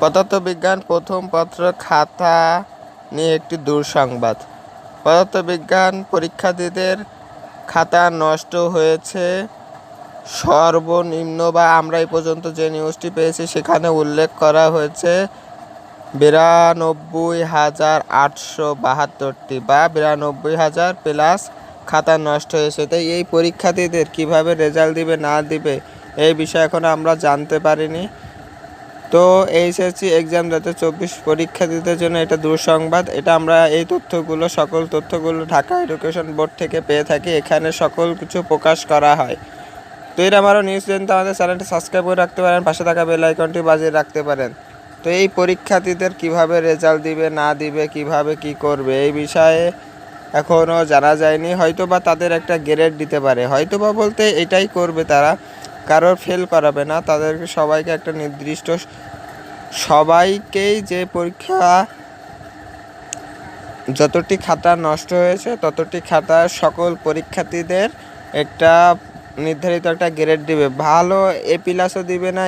পদার্থবিজ্ঞান প্রথম পত্র খাতা নিয়ে একটি দুঃসংবাদ। পদার্থবিজ্ঞান পরীক্ষার্থীদের খাতা নষ্ট হয়েছে সর্বনিম্ন, বা আমরা এই পর্যন্ত যে নিউজটি পেয়েছি সেখানে উল্লেখ করা হয়েছে 92,872টি বা 92,000 প্লাস খাতা নষ্ট হয়েছে। তাই এই পরীক্ষার্থীদের কিভাবে রেজাল্ট দিবে না দিবে এই বিষয়ে এখন আমরা জানতে পারিনি। তো এইচএসসি এক্সাম 2024 পরীক্ষার্থীদের জন্য এটা দুঃসংবাদ। এটা আমরা এই তথ্যগুলো সকল তথ্যগুলো ঢাকা এডুকেশন বোর্ড থেকে পেয়ে থাকি। এখানে সকল কিছু প্রকাশ করা হয়। তো এর আমারও নিউজ জানতে আমাদের চ্যানেলটি সাবস্ক্রাইব করে রাখতে পারেন, পাশে থাকা বেল আইকনটি বাজিয়ে রাখতে পারেন। তো এই পরীক্ষার্থীদের কিভাবে রেজাল্ট দিবে না দিবে, কিভাবে কি করবে এই বিষয়ে এখনও জানা যায়নি। হয়তো বা তাদের একটা গ্রেড দিতে পারে, হয়তো বা বলতে এটাই করবে, তারা কারোর ফেল করাবে না, তাদেরকে সবাইকে একটা নির্দিষ্ট সবাইকেই যে পরীক্ষা যতটি খাতা নষ্ট হয়েছে ততটি খাতা সকল পরীক্ষার্থীদের একটা নির্ধারিত একটা গ্রেড দিবে। ভালো এ প্লাসও দিবে না,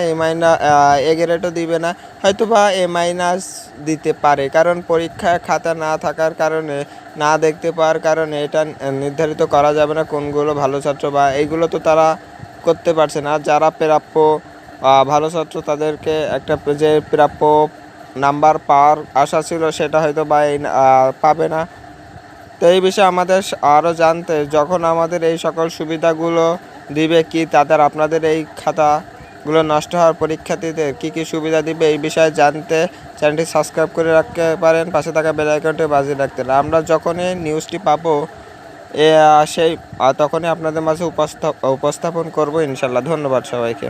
এ গ্রেডও দিবে না, হয়তো বা এ মাইনাস দিতে পারে। কারণ পরীক্ষায় খাতা না থাকার কারণে, না দেখতে পাওয়ার কারণে এটা নির্ধারিত করা যাবে না কোনগুলো ভালো ছাত্র, বা এইগুলো তো তারা করতে পারছে না। যারা প্রাপ্য ভালো ছাত্র তাদেরকে একটা যে প্রাপ্য নাম্বার পাওয়ার আশা ছিল সেটা হয়তো বা পাবে না। তো এই বিষয়ে আমাদের আরও জানতে, যখন আমাদের এই সকল সুবিধাগুলো দিবে, কি তাদের আপনাদের এই খাতাগুলো নষ্ট হওয়ার পরীক্ষার্থীদের কী কী সুবিধা দিবে এই বিষয়ে জানতে চ্যানেলটি সাবস্ক্রাইব করে রাখতে পারেন, পাশে থাকা বেল আইকনটি বাজিয়ে রাখতে পারেন। আমরা যখনই নিউজটি পাবো তখনই আপনাদের মাঝে উপস্থাপন করব ইনশাল্লাহ। ধন্যবাদ সবাইকে।